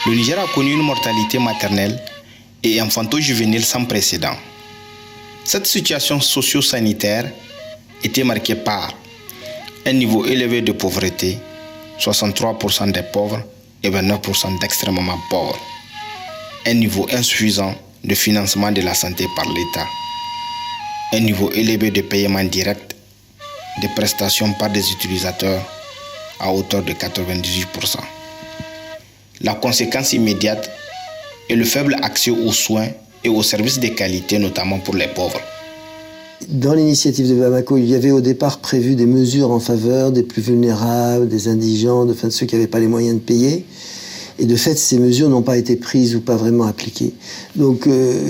Le Niger a connu une mortalité maternelle et infanto-juvénile sans précédent. Cette situation socio-sanitaire était marquée par un niveau élevé de pauvreté, 63% des pauvres et 29% d'extrêmement pauvres. Un niveau insuffisant de financement de la santé par l'État. Un niveau élevé de paiement direct des prestations par des utilisateurs à hauteur de 98%. La conséquence immédiate est le faible accès aux soins et aux services de qualité, notamment pour les pauvres. Dans l'initiative de Bamako, il y avait au départ prévu des mesures en faveur des plus vulnérables, des indigents, de ceux qui n'avaient pas les moyens de payer. Et de fait, ces mesures n'ont pas été prises ou pas vraiment appliquées. Donc,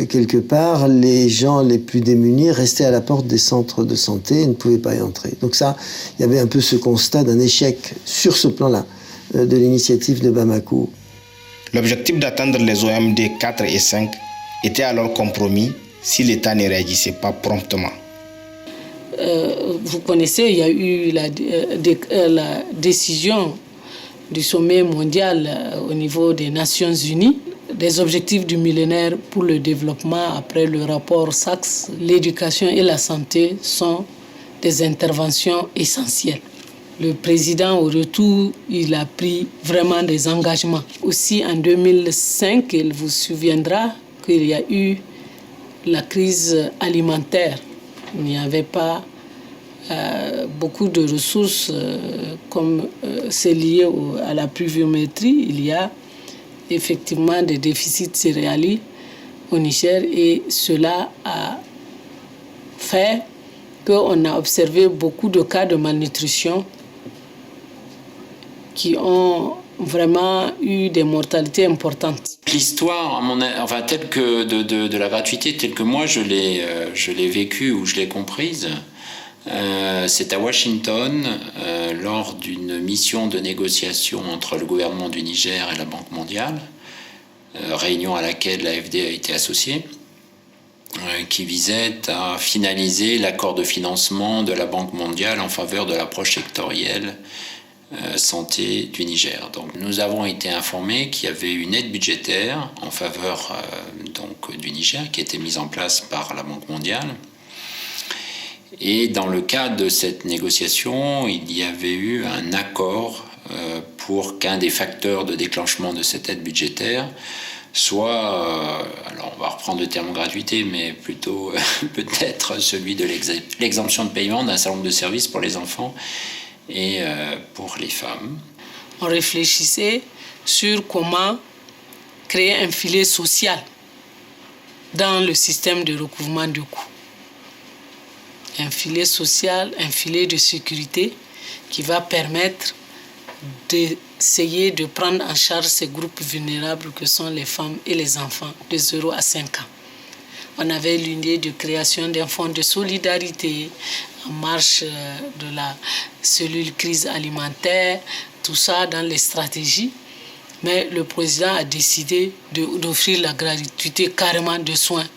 quelque part, les gens les plus démunis restaient à la porte des centres de santé et ne pouvaient pas y entrer. Donc ça, il y avait un peu ce constat d'un échec sur ce plan-là de l'initiative de Bamako. L'objectif d'atteindre les OMD 4 et 5 était alors compromis si l'État ne réagissait pas promptement. Vous connaissez, il y a eu la décision du sommet mondial au niveau des Nations Unies, des objectifs du millénaire pour le développement après le rapport Sachs. L'éducation et la santé sont des interventions essentielles. Le président, au retour, il a pris vraiment des engagements. Aussi, en 2005, il vous souviendra qu'il y a eu la crise alimentaire. Il n'y avait pas beaucoup de ressources comme c'est lié à la pluviométrie. Il y a effectivement des déficits céréaliers au Niger et cela a fait qu'on a observé beaucoup de cas de malnutrition qui ont vraiment eu des mortalités importantes. L'histoire, telle que de la gratuité, telle que moi je l'ai vécue ou je l'ai comprise, c'est à Washington, lors d'une mission de négociation entre le gouvernement du Niger et la Banque mondiale, réunion à laquelle l'AFD a été associée, qui visait à finaliser l'accord de financement de la Banque mondiale en faveur de l'approche sectorielle santé du Niger. Donc, nous avons été informés qu'il y avait une aide budgétaire en faveur du Niger qui était mise en place par la Banque mondiale. Et dans le cadre de cette négociation, il y avait eu un accord pour qu'un des facteurs de déclenchement de cette aide budgétaire soit, alors on va reprendre le terme gratuité, mais plutôt peut-être celui de l'exemption de paiement d'un certain nombre de services pour les enfants et pour les femmes. On réfléchissait sur comment créer un filet social dans le système de recouvrement de coûts. Un filet social, un filet de sécurité qui va permettre d'essayer de prendre en charge ces groupes vulnérables que sont les femmes et les enfants de 0 à 5 ans. On avait l'idée de création d'un fonds de solidarité en marche de la cellule crise alimentaire, tout ça dans les stratégies. Mais le président a décidé d'offrir la gratuité carrément de soins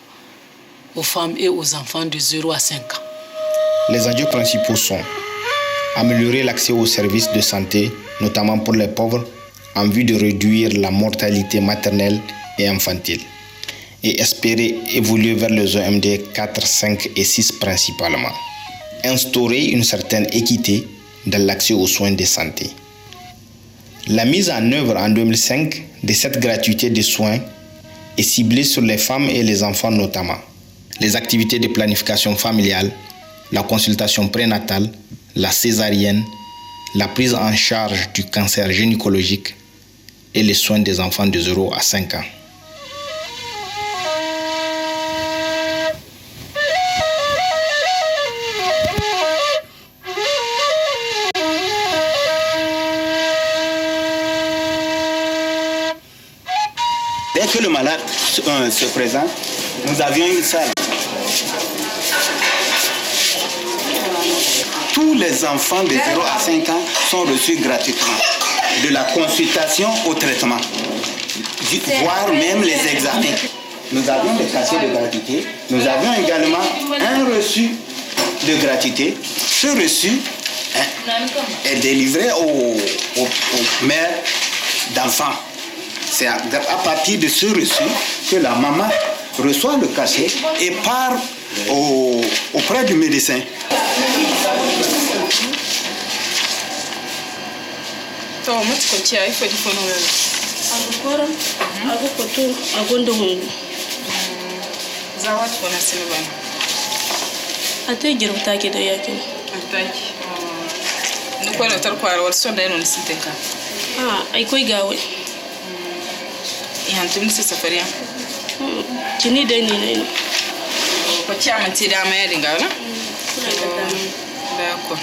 aux femmes et aux enfants de 0 à 5 ans. Les enjeux principaux sont améliorer l'accès aux services de santé, notamment pour les pauvres, en vue de réduire la mortalité maternelle et infantile, et espérer évoluer vers les OMD 4, 5 et 6 principalement. Instaurer une certaine équité dans l'accès aux soins de santé. La mise en œuvre en 2005 de cette gratuité de soins est ciblée sur les femmes et les enfants notamment. Les activités de planification familiale, la consultation prénatale, la césarienne, la prise en charge du cancer gynécologique et les soins des enfants de 0 à 5 ans. Dès que le malade se présente, nous avions une salle. Tous les enfants de 0 à 5 ans sont reçus gratuitement, de la consultation au traitement, voire même les examens. Nous avions des cachets de gratuité, nous avions également un reçu de gratuité. Ce reçu est délivré aux mères d'enfants. c'est à partir de ce reçu que la maman reçoit le cachet et part auprès du médecin. Ai koi gawe. Ihan tun su safariya. Kini da ni ne. Ko ci amanti da mai dinga wala? D'accord.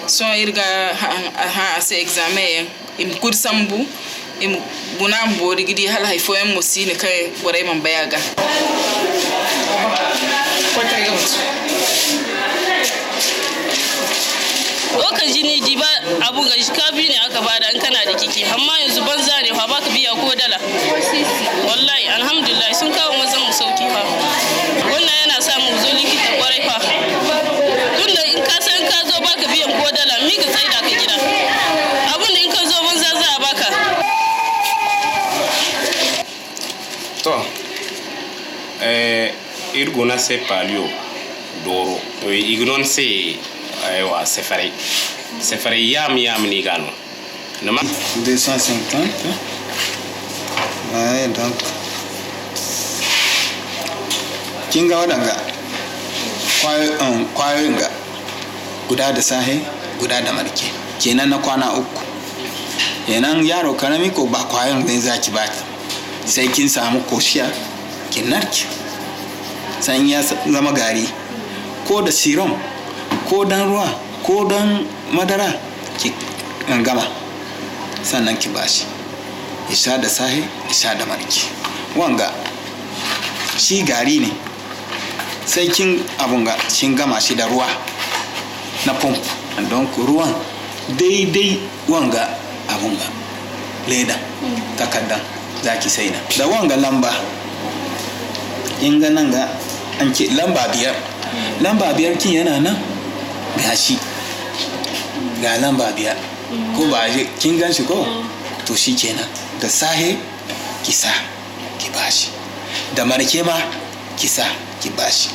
So irga ha ase examen im kursambu im bunambo digidi hal haifo yan musini kai warai man bayaga. Ko ta ga mutu. Oka jini di ba abu ga shika biyu ne aka bada an kana da kiki amma yanzu banza ne fa baka biya ko dala wallahi alhamdulillah sun kawo mazan mu sauki fa wannan yana sa mu zo likita kwarai fa tunda in ka san ka zo baka biyan ko dala mi ka tsaida ka gida abun da in ka zo banza za a baka to irgona se palio doro ignon se aywa sefare yam ni gano nama 250 ouais donc kinga wadanga kwayoyin ga guda da sahe guda da marke kenan na kwana uku kenan yaro karami ko ba kwayoyin ne zaki ba sai kin samu koshiya kin narki sai ya zama gari ko da serum ko dan ruwa ko dan madara ki gama sannan ki bashi isha da sahi isha da marki wanga shi gari ne sai kin abunga kin gama shi da ruwa na pump don ruwan daidai wanga abunga leda takaddan zaki saida da wanga lamba in ga nan ga an ce lamba biyar kin yana nan gashi ga lamba biyar ko ba kin gan shi ko to shi kenan da sahe ki sa ki bashi da marke ma ki sa ki bashi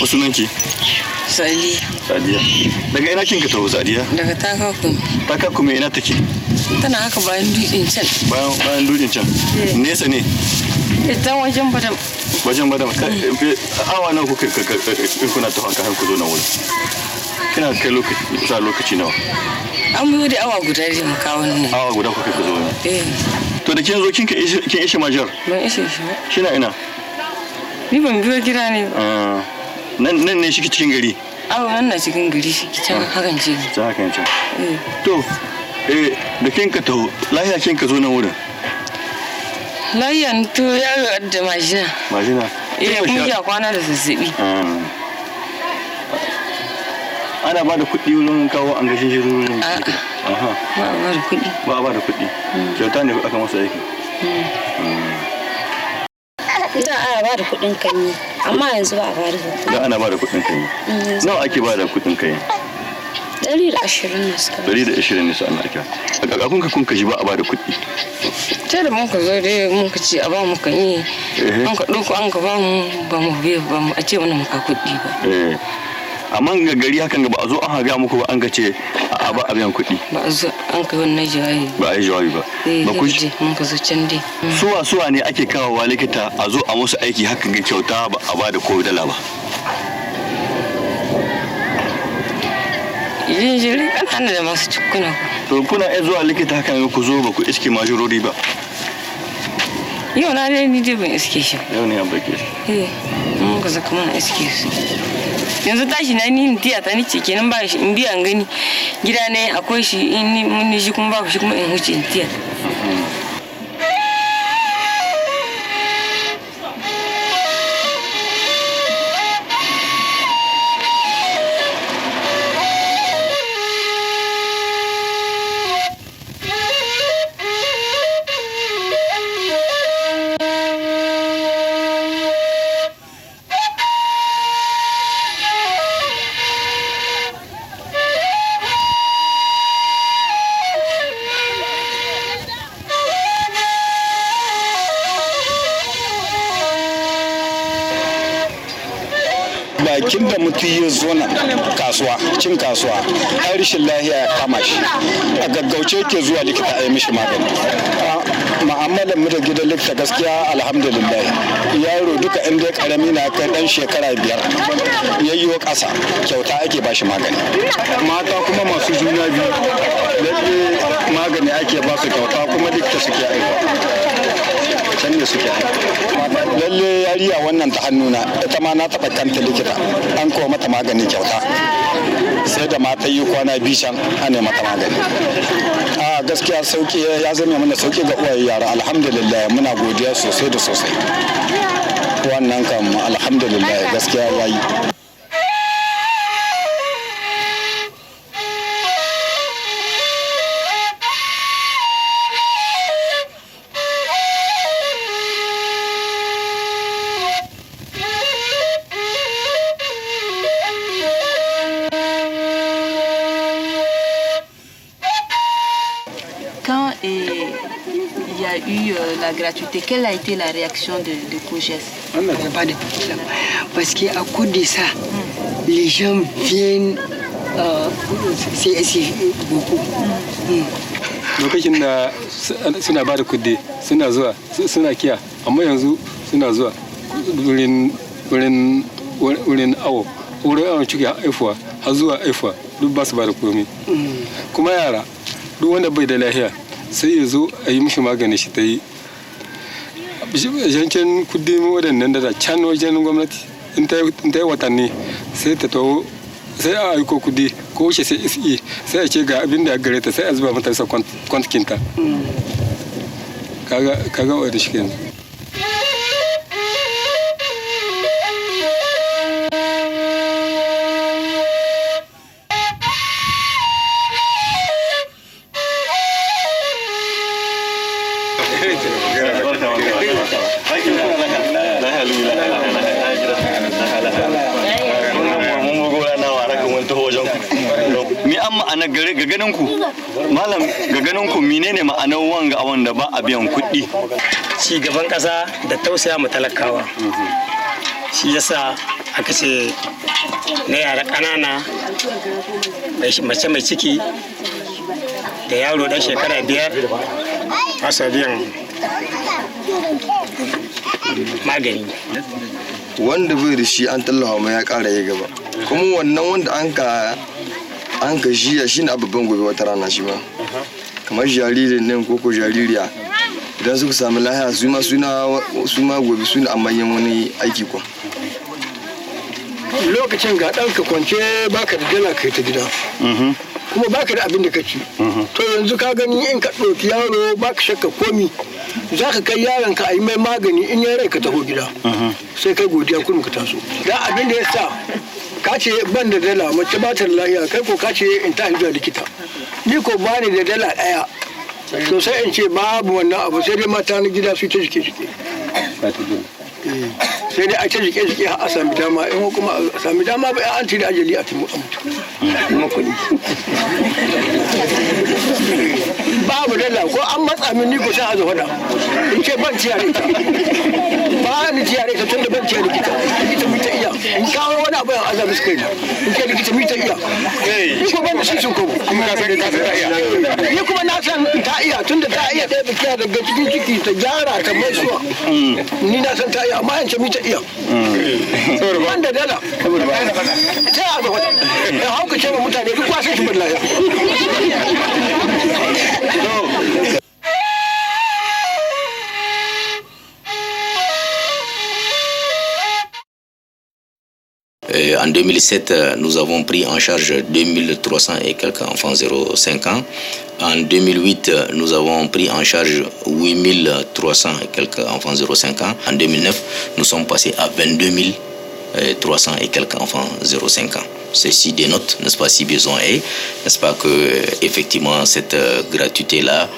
sunanki? Sadiya. Sadiya. Daga ina kinka taho Sadiya? Daga Takakum. Takakum ina take? Tana haka bayan dutsen can. Bayan dutsen can. Nesa ne? Ita wajen badam. Wajen badam. Awa nawa kuka kuna taho kan ku zo nan wuri? Kina kai lokaci nawa? An biyo da awa guda da mu kawo nan. Awa guda kuka zo ne? To da kin zo kin ishe majar? Ban ishe shi ba. Kina ina? Ni ban biyo gida ne ba. Nan ne shi cikin gari? Nan na cikin gari shi can hakan ce. Ta hakan ce. To, da kinka taho, lahiya kinka zo nan wurin? Lahiya to ya da majina. Majina? Kuma ya kwana da zazzabi. Ana ba da kuɗi wurin kawo an gashin shi wurin? A'a. Ba a ba da kuɗi. Ba a ba da kuɗi. Kyauta ne aka masa aiki. Da ana ba da kuɗin kanyi, amma yanzu ba a ba da kuɗi. Da ana ba da kuɗin kanyi. Nawa ake ba da kuɗin kanyi? 120 ne suka. 120 ne su ana ake. A kun ka ji ba a ba da kuɗi. Ta da mun ka zo dai mun ka ce a ba mu kanyi. An ka ɗauko an ka ba mu ba mu biya ba mu a ce mana muka kuɗi ba. Amma ga gari hakan ga ba a zo an haga muku ba an ga ce a ba a biyan kuɗi. Ba a zo an kai wannan jawabi. Ba a yi jawabi ba. Ba ku ji mun ka zo can dai. Suwa ne ake kawowa likita a zo a musu aiki hakan ga kyauta ba a ba da ko dala ba. Jinjiri ƙanana da masu cikuna. To kuna iya zuwa likita hakan ku zo ba ku iske majorori ba. Yau na dai ni dai ban iske shi. Yau ne an bake shi. Mun ka zaka mana iske su. Yanzu tashi na ni tiya ta nice kenan ba shi in biya an gani gida ne akwai shi in mun shi kuma ba shi kuma in huce in tiya. bakin da mutum ya zo nan kasuwa cin kasuwa ai rashin lahiya ya kama shi a gaggauce ke zuwa likita a yi mishi magani. Ma'amalar mu da gidan likita gaskiya alhamdulillah, yaro duka inda ya karami na kai dan shekara 5 yayyo ƙasa kyauta ake bashi magani. Mata kuma masu juna biyu lalle magani ake ba su kyauta kuma likita suke aika. Can ne suke aika. Lalle yariya wannan ta hannuna ita ma na taɓa kanta likita an kawo mata magani kyauta sai da mata yi kwana 2 can ana mata magani. A gaskiya sauki ya zama mana sauki ga uwaye yara, alhamdulillah muna godiya sosai da sosai. Wannan kam alhamdulillah gaskiya yayi. Quand il y a eu la gratuité, quelle a été la réaction de COJES? Il n'y a pas de problème. Parce qu'à cause de ça, les gens viennent c'est beaucoup. Lokacin da suna ba da kudi suna zuwa suna kiya, amma yanzu suna zuwa wurin awo, wurin awon ciki haifuwa har zuwa haifuwa duk ba su ba da komi. Kuma yara duk wanda bai da lahiya sai ya zo a yi mishi magani shi ta yi. Zancen kudi waɗannan da can wajen gwamnati in ta yi watanni sai ta taho sai a aiko kudi ko wuce sai isi sai a ce ga abin da gare ta sai a zuba mata kwantikinta. Kaga wadda shi kenan. Ga ganin ku malam, ga ganin ku menene ma'anar wanga wanda ba a biyan kuɗi? Ci gaban ƙasa da tausaya mu talakawa, shi yasa aka ce na yara ƙanana, mace mai ciki da yaro ɗan shekara 5 ba su biyan magani. Wanda bai da shi an tallafa mai ya ƙara ya gaba, kuma wannan wanda an ka shiya shi ne babban gobe wata rana shi ma, kamar jaririn nan koko jaririya idan suka sami lahiya su ma gobe suna a manyan wani aiki kwa. Lokacin ga ɗanka kwance baka da dala kai ta gida kuma baka da abin da ka ci, to yanzu ka gani in ka ɗauki yaro baka shakka komi za ka kai yaron ka a yi mai magani in ya rai ka taho gida sai kai godiya kurum ka taso. Da abin da ya sa ka ce ban da dala mace ba ta da lahiya, kai ko ka ce in ta zuwa likita, ni ko ba ni da dala ɗaya, to sai in ce babu wannan abu sai dai mata na gida su ta jike sai dai a ta jike har a sami dama, in kuma a sami dama ba an ci da ajali a mutu kuma kuɗi. Babu dala ko an matsa min ni ko sai a zo hada in ce ban ciya ita ba ni ciya ita tun da ban ciya likita mi ta iya in kawo wani abu yan azabi su kai in ce likita mi ta iya ni ko ban shi sun kobo ni kuma na san ta iya tun da ta iya ɗaya bikiya daga cikin ciki ta gyara ta mai suwa ni na san ta iya amma yan ce mi ta iya ban da dala sai a zo hada ya hauka ce wa mutane duk wasan shi ban lafiya. En 2007, nous avons pris en charge 2300 et quelques enfants 0,5 ans. En 2008, nous avons pris en charge 8300 et quelques enfants 0,5 ans. En 2009, nous sommes passés à 22 300 et quelques enfants 0,5 ans. Ceci dénote, n'est-ce pas, si besoin est, n'est-ce pas, que effectivement cette gratuité-là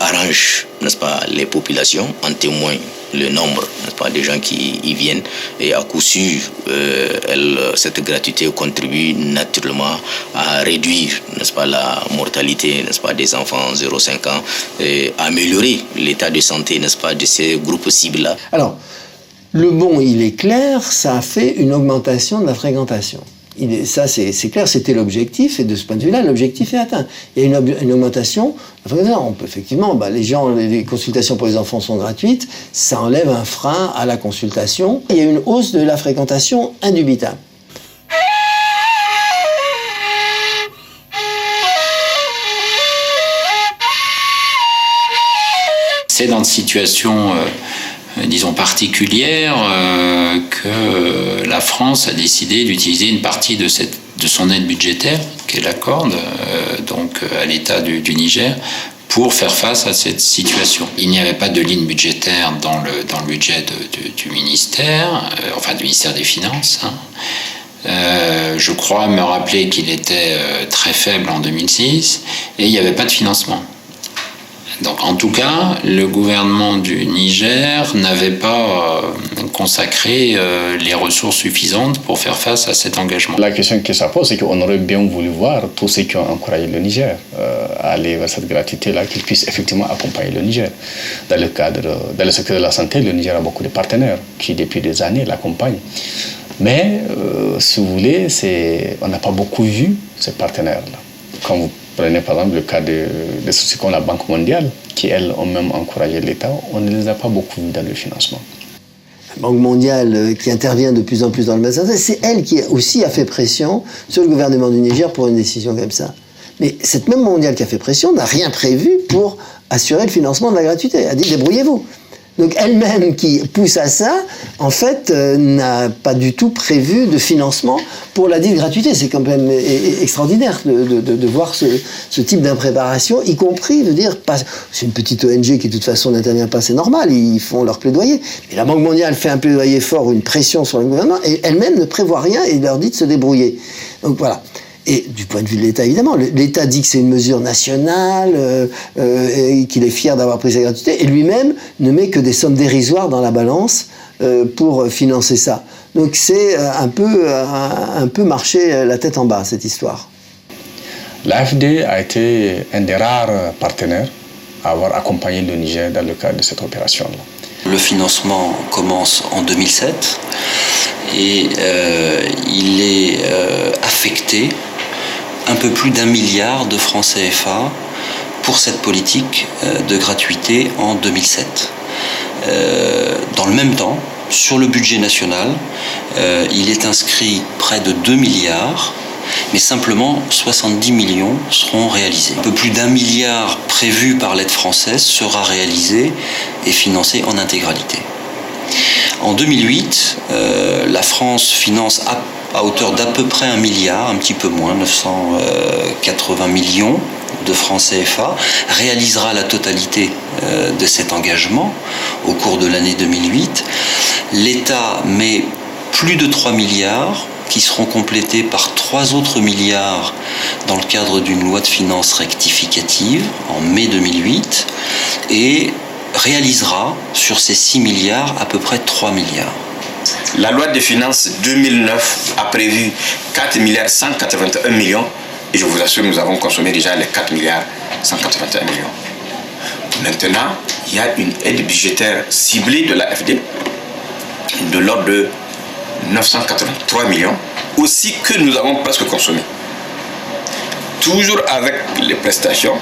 arrange, n'est-ce pas, les populations, en témoigne le nombre, n'est-ce pas, des gens qui y viennent, et à coup sûr, cette gratuité contribue naturellement à réduire, n'est-ce pas, la mortalité, n'est-ce pas, des enfants 0,5 ans, et améliorer l'état de santé, n'est-ce pas, de ces groupes cibles-là. Alors, Le bon, il est clair, ça a fait une augmentation de la fréquentation. Ça, c'est clair, c'était l'objectif, et de ce point de vue-là, l'objectif est atteint. Il y a une augmentation. On peut effectivement, les consultations pour les enfants sont gratuites, ça enlève un frein à la consultation. Il y a une hausse de la fréquentation indubitable. C'est dans une situation disons particulière que la France a décidé d'utiliser une partie de son aide budgétaire qu'elle accorde donc à l'État du Niger pour faire face à cette situation. Il n'y avait pas de ligne budgétaire dans le budget du ministère, du ministère des Finances. Je crois me rappeler qu'il était très faible en 2006 et il n'y avait pas de financement. Donc, en tout cas, le gouvernement du Niger n'avait pas consacré les ressources suffisantes pour faire face à cet engagement. La question que ça pose, c'est qu'on aurait bien voulu voir tous ceux qui ont encouragé le Niger à aller vers cette gratuité-là, qu'ils puissent effectivement accompagner le Niger. Dans le secteur de la santé, le Niger a beaucoup de partenaires qui, depuis des années, l'accompagnent. Mais, si vous voulez, on n'a pas beaucoup vu ces partenaires-là. Quand vous prenez par exemple le cas de sociétés comme la Banque mondiale, qui elles ont même encouragé l'État, on ne les a pas beaucoup vus dans le financement. La Banque mondiale qui intervient de plus en plus dans le bassin, c'est elle qui aussi a fait pression sur le gouvernement du Niger pour une décision comme ça. Mais cette même mondiale qui a fait pression n'a rien prévu pour assurer le financement de la gratuité. Elle a dit débrouillez-vous. Donc elle-même qui pousse à ça, en fait, n'a pas du tout prévu de financement pour la dite gratuité. C'est quand même extraordinaire de voir ce type d'impréparation, y compris de dire, c'est une petite ONG qui de toute façon n'intervient pas, c'est normal, ils font leur plaidoyer. Mais la Banque mondiale fait un plaidoyer fort ou une pression sur le gouvernement et elle-même ne prévoit rien et leur dit de se débrouiller. Donc voilà. Et du point de vue de l'État, évidemment, l'État dit que c'est une mesure nationale, et qu'il est fier d'avoir pris sa gratuité, et lui-même ne met que des sommes dérisoires dans la balance pour financer ça. Donc c'est un peu marcher la tête en bas, cette histoire. L'AFD a été un des rares partenaires à avoir accompagné le Niger dans le cadre de cette opération-là. Le financement commence en 2007 et il est affecté un peu plus d'1 milliard de francs CFA pour cette politique de gratuité en 2007. Dans le même temps, sur le budget national, il est inscrit près de 2 milliards, mais simplement 70 millions seront réalisés. Un peu plus d'1 milliard prévu par l'aide française sera réalisé et financé en intégralité. En 2008, la France finance à hauteur d'à peu près 1 milliard, un petit peu moins, 980 millions de francs CFA, réalisera la totalité de cet engagement au cours de l'année 2008. L'État met plus de 3 milliards qui seront complétés par 3 autres milliards dans le cadre d'une loi de finances rectificative en mai 2008 et réalisera sur ces 6 milliards à peu près 3 milliards. La loi de finances 2009 a prévu 4 milliards 181 millions et je vous assure, nous avons consommé déjà les 4 milliards 181 millions. Maintenant, il y a une aide budgétaire ciblée de l'AFD de l'ordre de 983 millions, aussi que nous avons presque consommé. Toujours avec les prestations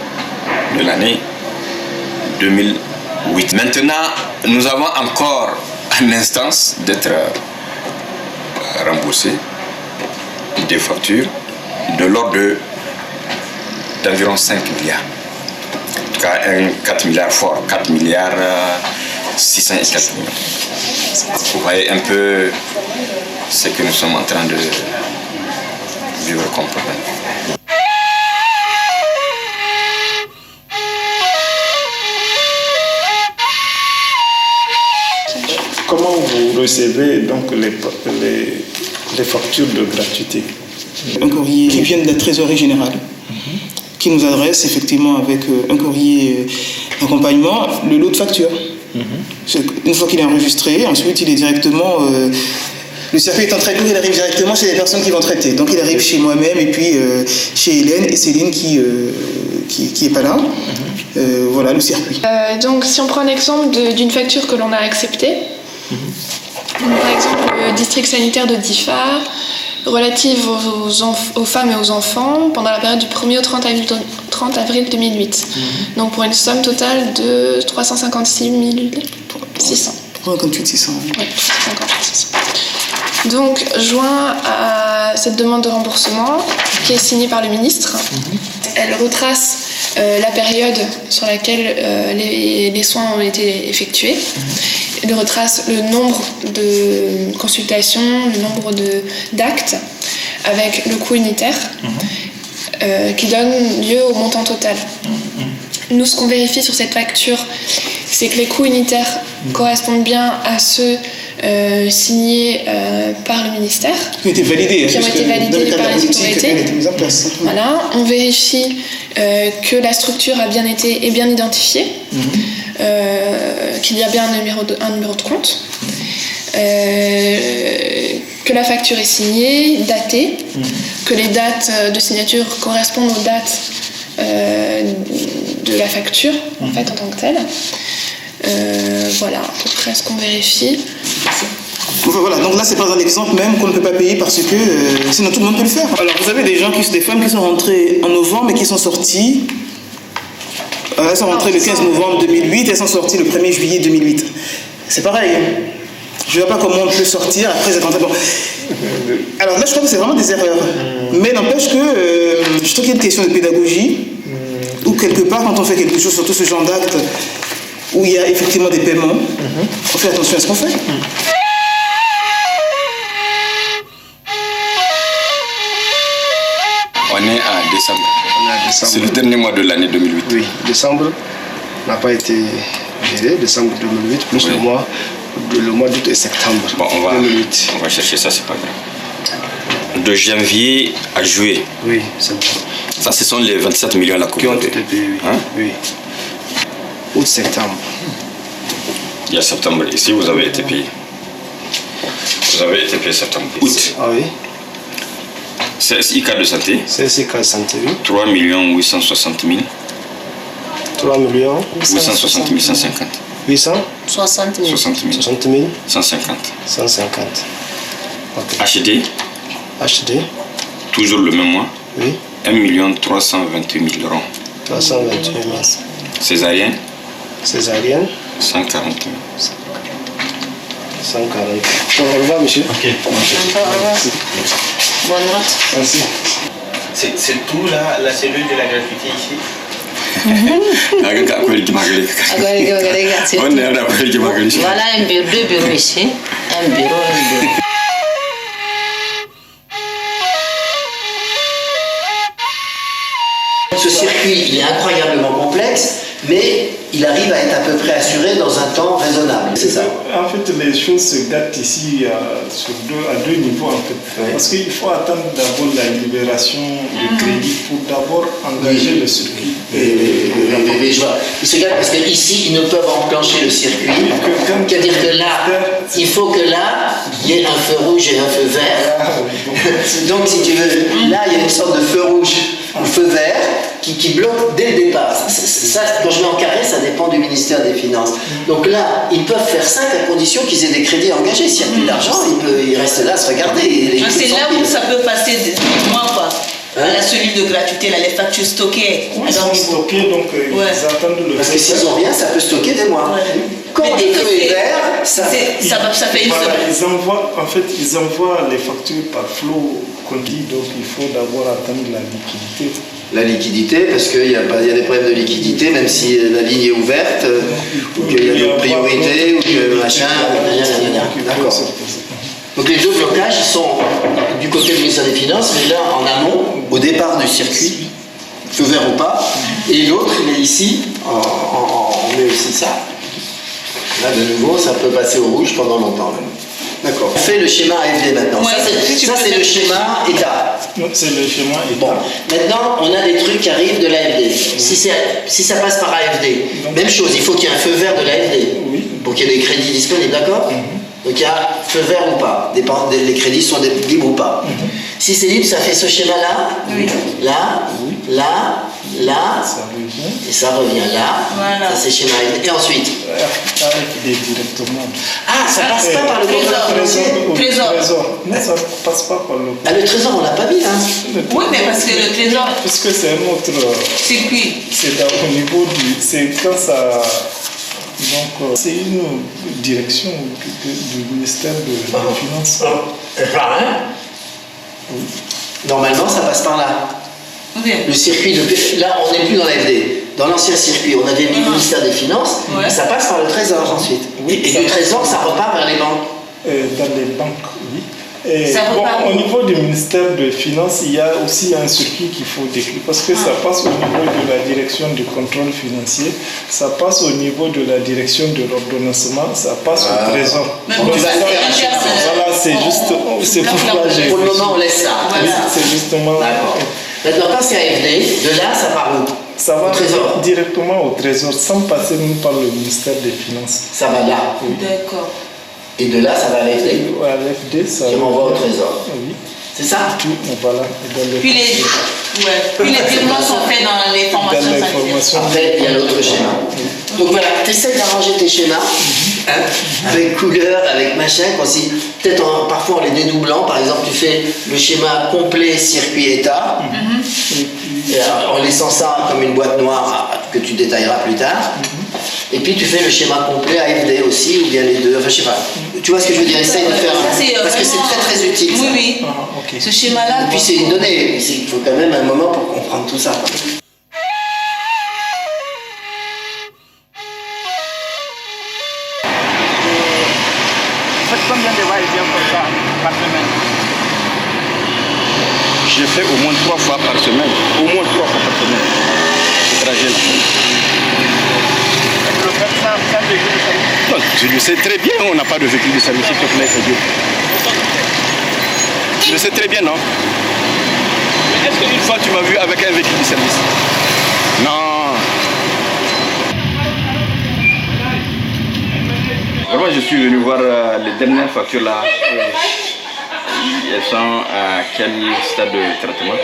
de l'année 2008. Maintenant, nous avons encore en instance d'être remboursés des factures de l'ordre d'environ 5 milliards. En tout cas, 4 milliards fort, 4 milliards 600 et 4 millions. Vous voyez un peu ce que nous sommes en train de vivre comme problème. Comment vous recevez donc les factures de gratuité? Un courrier qui vient de la trésorerie générale, qui nous adresse effectivement avec un courrier d'accompagnement le lot de factures. Une fois qu'il est enregistré, ensuite il est directement... le circuit étant très court, il arrive directement chez les personnes qui vont traiter. Donc il arrive chez moi-même et puis chez Hélène et Céline qui est pas là. Voilà le circuit. Donc si on prend un exemple d'une facture que l'on a acceptée, par exemple le district sanitaire de Diffa, relative aux femmes et aux enfants pendant la période du 1er au 30 avril 2008. Donc pour une somme totale de 356 600. 358 600. Oui, 358 600. Donc, joint à cette demande de remboursement qui est signée par le ministre, elle retrace la période sur laquelle les soins ont été effectués. Elle retrace le nombre de consultations, le nombre d'actes avec le coût unitaire qui donne lieu au montant total. Nous, ce qu'on vérifie sur cette facture, c'est que les coûts unitaires correspondent bien à ceux signés par le ministère, qui ont été validés, par les autorités. Voilà. On vérifie que la structure est bien identifiée, qu'il y a bien un numéro de compte, que la facture est signée, datée, que les dates de signature correspondent aux dates de la facture en fait en tant que telle. Voilà à peu près ce qu'on vérifie. Voilà, donc là c'est pas un exemple même qu'on ne peut pas payer parce que sinon tout le monde peut le faire. Alors vous avez des femmes qui sont rentrées en novembre et qui sont sorties. Elles sont rentrées le 15 novembre 2008 et elles sont sorties le 1er juillet 2008. C'est pareil. Je ne vois pas comment on peut sortir après cette rentrée. Alors là je crois que c'est vraiment des erreurs. Mais n'empêche que je trouve qu'il y a une question de pédagogie ou quelque part quand on fait quelque chose, surtout ce genre d'acte où il y a effectivement des paiements, on fait attention à ce qu'on fait. On est à décembre. C'est le dernier mois de l'année 2008. Oui, décembre n'a pas été viré, décembre 2008, plus le mois d'août et septembre 2008. On va chercher ça, c'est pas grave. De janvier à juillet. Oui, c'est bon. Ça, ce sont les 27 millions à la communauté. Qui ont été payés, oui. Oui. Août, septembre. Il y a septembre ici, vous avez été payé. Vous avez été payé septembre. Août. Ah oui. CSI carte de santé. CSI carte de santé, oui. 3 860 000. 3 860 150. 860 000. 60 000. 60 000. 150. 150. Okay. HD. HD. Toujours le même mois. Oui. 1 328 000 euros. 328 000. Césarienne. Césarienne. 140 000. 140 000. Au revoir, monsieur. Ok. Au revoir. Bonne note. Merci. C'est tout la cellule de la gratuité ici. Voilà un bureau, 2 bureaux ici. Un bureau. Ce circuit, il est incroyablement complexe, mais il arrive à être à peu près assuré dans un temps raisonnable. C'est ça. En fait, les choses se gâtent ici à deux niveaux. En fait. Oui. Parce qu'il faut attendre d'abord la libération de crédit pour d'abord engager le circuit. Mais je vois. Ils se gâtent parce qu'ici, ils ne peuvent enclencher le circuit. C'est-à-dire que là, il faut que là, il y ait un feu rouge et un feu vert. Donc, si tu veux, là, il y a une sorte de feu rouge ou feu vert qui bloque dès le départ. Ça, quand je mets en carré, ça dépend du ministère des Finances. Donc là, ils peuvent faire 5 à condition qu'ils aient des crédits engagés. S'il n'y a plus d'argent, ils restent là à se regarder. C'est là où ça peut passer des mois, quoi. La cellule de gratuité, là, les factures stockées. Oui, ils sont stockées, donc ils attendent le. Parce que s'ils n'ont rien, ça peut stocker des mois. Ouais. Quand le feu est vert, ça fait une semaine. Ils envoient les factures par flot conduit, donc il faut d'abord attendre la liquidité. La liquidité, parce qu'il y a des problèmes de liquidité, même si la ligne est ouverte, ou qu'il y a d'autres priorités, ou que machin. D'accord. Donc les deux blocages, ils sont du côté du ministère des Finances, mais là en amont, au départ du circuit, feu vert ou pas, et l'autre, il est ici, on met aussi ça. Là de nouveau, ça peut passer au rouge pendant longtemps. D'accord. On fait le schéma AFD maintenant. Ouais, ça c'est le schéma État. C'est le schéma État. Bon, maintenant on a des trucs qui arrivent de l'AFD. Si ça passe par AFD, même chose, il faut qu'il y ait un feu vert de l'AFD pour qu'il y ait des crédits disponibles, d'accord? Donc il y a feu vert ou pas, les crédits sont libres ou pas. Si c'est libre, ça fait ce schéma-là, là, là, là, Et ça revient là. Voilà. Ça c'est schéma AFD. Et ensuite AFD directement. Ah, ça passe pas par le trésor. Non, ça passe pas par le. Ah, le trésor, on l'a pas mis là. Oui, mais parce que le trésor. Parce que c'est un autre circuit. C'est au niveau du. C'est quand ça. Donc, c'est une direction du ministère de la Finance. Oui. Normalement, ça passe par là. Le circuit de. Là, on n'est plus dans l'AFD. Dans l'ancien circuit, on avait mis le ministère des Finances, ça passe par le Trésor ensuite. Oui, et du Trésor, ça repart vers les banques. Dans les banques, oui. Et au niveau du ministère des Finances, il y a aussi un circuit qu'il faut décrire parce que ça passe au niveau de la direction du contrôle financier, ça passe au niveau de la direction de l'ordonnancement, ça passe au Trésor. Voilà, c'est juste. C'est pourquoi j'ai. Pour le moment, on laisse ça. Oui, c'est justement. D'accord. Maintenant, quand c'est AFD, de là, ça part où? Ça va directement au Trésor, sans passer même par le ministère des Finances. Ça va là. Oui. D'accord. Et de là, ça va à l'AFD. À l'AFD, ça. Qui renvoie au Trésor. Oui. C'est ça? Voilà. Puis les virements sont faits dans les formations. Après, il y a l'autre schéma. Donc voilà, tu essaies d'arranger tes schémas, avec couleur, avec machin, peut-être parfois en les dédoublant. Par exemple, tu fais le schéma complet circuit état, et en laissant ça comme une boîte noire que tu détailleras plus tard. Et puis tu fais le schéma complet AFD aussi, ou bien les deux, enfin je sais pas. Tu vois ce que je veux dire? Essaye de faire, parce que c'est très très utile. Oui, oui. Okay. Ce schéma-là. Et puis c'est une donnée, il faut quand même un moment pour comprendre tout ça. Faites combien de va-et-vient comme ça par semaine? Je fais au moins 3 fois par semaine. Au moins 3 fois par semaine. Ce trajet-là. Vous faites ça sans véhicule de service? Non, je le sais très bien, on n'a pas de véhicule de service, s'il te plaît, c'est Dieu. Je le sais très bien, non? Mais est-ce qu'une fois tu m'as vu avec un véhicule de service? Non. Vraiment, je suis venu voir les dernières factures là. Elles sont à quel stade de traitement?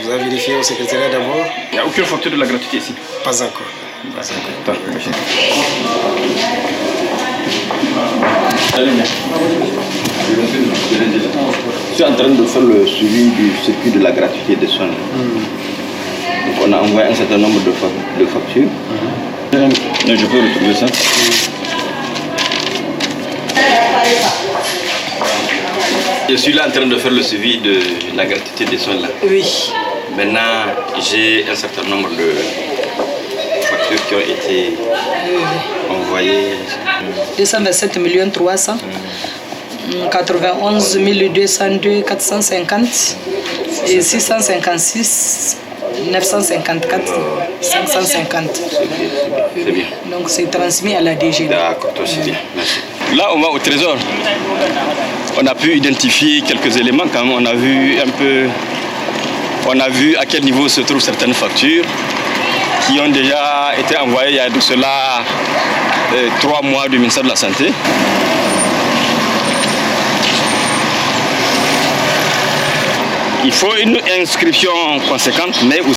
Vous avez vérifié au secrétariat d'abord? Il n'y a aucune facture de la gratuité ici? Pas encore. Attends, je suis en train de faire le suivi du circuit de la gratuité des soins. Donc on a envoyé un certain nombre de factures. Je peux retrouver ça. Je suis là en train de faire le suivi de la gratuité des soins là. Oui. Maintenant, j'ai un certain nombre de factures qui ont été envoyées. 227 300 91 202 450 et 656 954 550. C'est bien. Donc c'est transmis à la DG. D'accord, c'est bien. Merci. Là, on va au trésor. On a pu identifier quelques éléments quand même. On a vu un peu. On a vu à quel niveau se trouvent certaines factures qui ont déjà été envoyées il y a de cela 3 mois du ministère de la Santé. Il faut une inscription conséquente, mais aussi